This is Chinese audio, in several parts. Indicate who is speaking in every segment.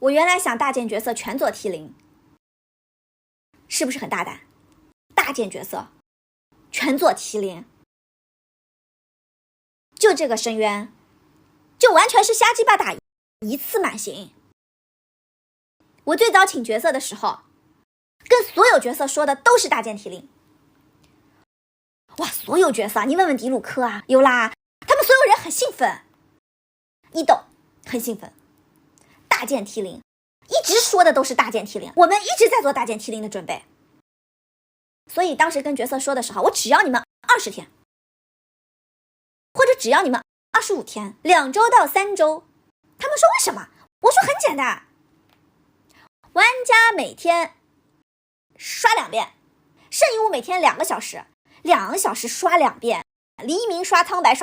Speaker 1: 我原来想大件角色全做 T0， 是不是很大胆？大件角色全做 T0， 就这个深渊，就完全是瞎鸡巴打一次满刑。我最早请角色的时候，跟所有角色说的都是大件 T0。哇，所有角色，你问问迪鲁克啊、尤拉，他们所有人很兴奋，伊豆很兴奋，大件 T0， 一直说的都是大件 T0， 我们一直在做大件 T0 的准备。所以当时跟角色说的时候，我只要你们20天，或者只要你们25天，2周到3周。他们说为什么？我说很简单，玩家每天刷2遍，圣遗物每天2个小时，2个小时刷2遍，黎明刷苍白，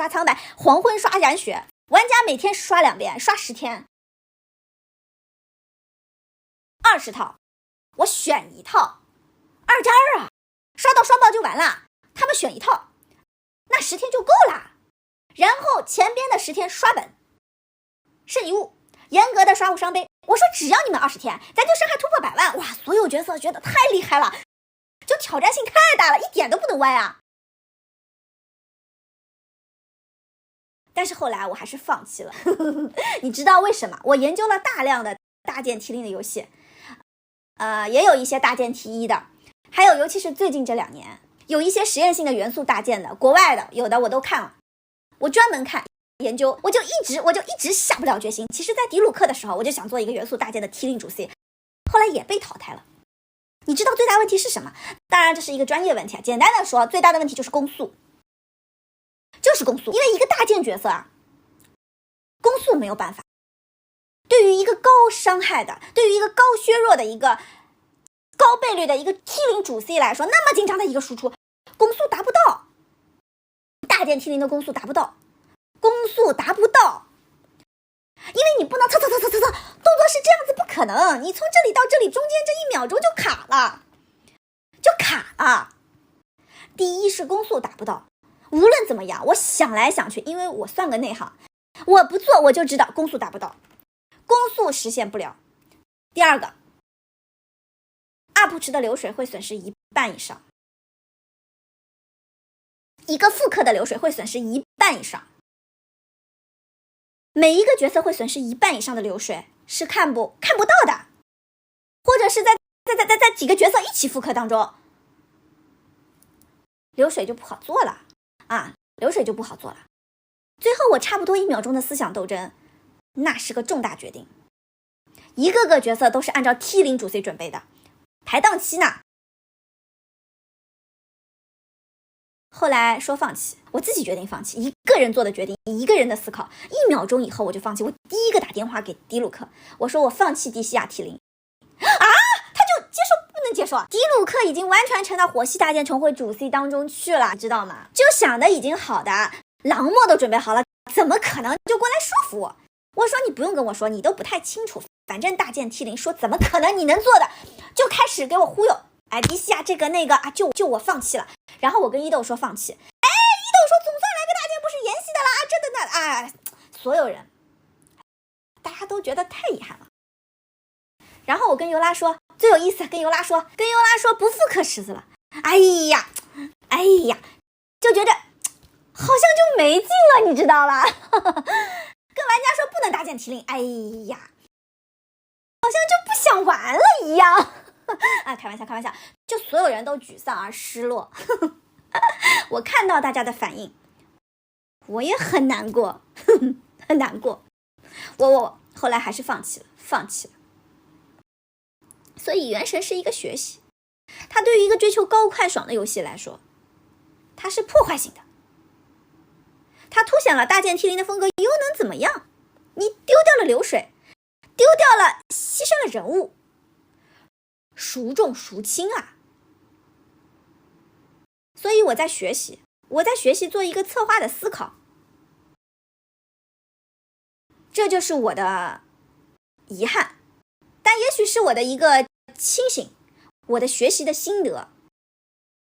Speaker 1: 黄昏刷染血，玩家每天刷2遍，刷10天，20套，我选一套，2+2啊，刷到双爆就完了。他们选一套，那10天就够了。然后前边的10天刷本，圣遗物，严格的刷无伤杯。我说只要你们20天，咱就伤害突破100万。哇，所有角色觉得太厉害了，就挑战性太大了，一点都不能歪啊。但是后来我还是放弃了你知道为什么？我研究了大量的大件 T0 的游戏，也有一些大件 T1 的，还有尤其是最近这2年，有一些实验性的元素大件的，国外的有的我都看了，我专门看研究，我就一直下不了决心。其实在迪鲁克的时候，我就想做一个元素大件的 T0 主 C， 后来也被淘汰了。你知道最大问题是什么？当然这是一个专业问题啊，简单的说，最大的问题就是攻速，就是攻速。因为一个大件角色啊，攻速没有办法。对于一个高伤害的，对于一个高削弱的一个高倍率的一个 T0 主 C 来说，那么紧张的一个输出，攻速达不到。大件 T0 的攻速达不到，因为你不能动作是这样子，不可能。你从这里到这里中间这1秒钟就卡了。第一是攻速达不到，无论怎么样，我想来想去，因为我算个内行，我不做我就知道攻速达不到，攻速实现不了。第二个 ，UP 池的流水会损失1半以上，一个复刻的流水会损失1半以上。每一个角色会损失1半以上的流水是看不到的，或者是在几个角色一起复刻当中，流水就不好做了。最后我差不多1秒钟的思想斗争，那是个重大决定。一个个角色都是按照 T0 主 C 准备的，排档期呢。后来说放弃，我自己决定放弃，一个人做的决定，一个人的思考，1秒钟以后我就放弃。我第一个打电话给迪鲁克，我说我放弃迪西亚 T0。他就接受不能接受啊！迪鲁克已经完全沉到火系大剑重回主 C 当中去了，知道吗？就想的已经好的，狼墨都准备好了，怎么可能就过来说服我？我说你不用跟我说，你都不太清楚，反正大剑 T0 说怎么可能你能做的，就开始给我忽悠。迪西亚这个那个啊，就我放弃了。然后我跟伊豆说放弃，伊豆说总算来个大剑不是延禧的了啊，所有人大家都觉得太遗憾了。然后我跟尤拉说最有意思，跟尤拉说不复刻池子了，哎呀，就觉着好像就没劲了，你知道了跟玩家说不能大剑 T0， 哎呀，好像就不想玩了一样开玩笑，就所有人都沮丧而失落我看到大家的反应，我也很难过很难过。我后来还是放弃了。所以原神是一个学习，它对于一个追求高快爽的游戏来说，它是破坏性的。它凸显了大剑 T0 的风格，又能怎么样？你丢掉了流水，丢掉了，牺牲了人物，孰重孰轻啊？所以我在学习做一个策划的思考，这就是我的遗憾，但也许是我的一个清醒，我的学习的心得。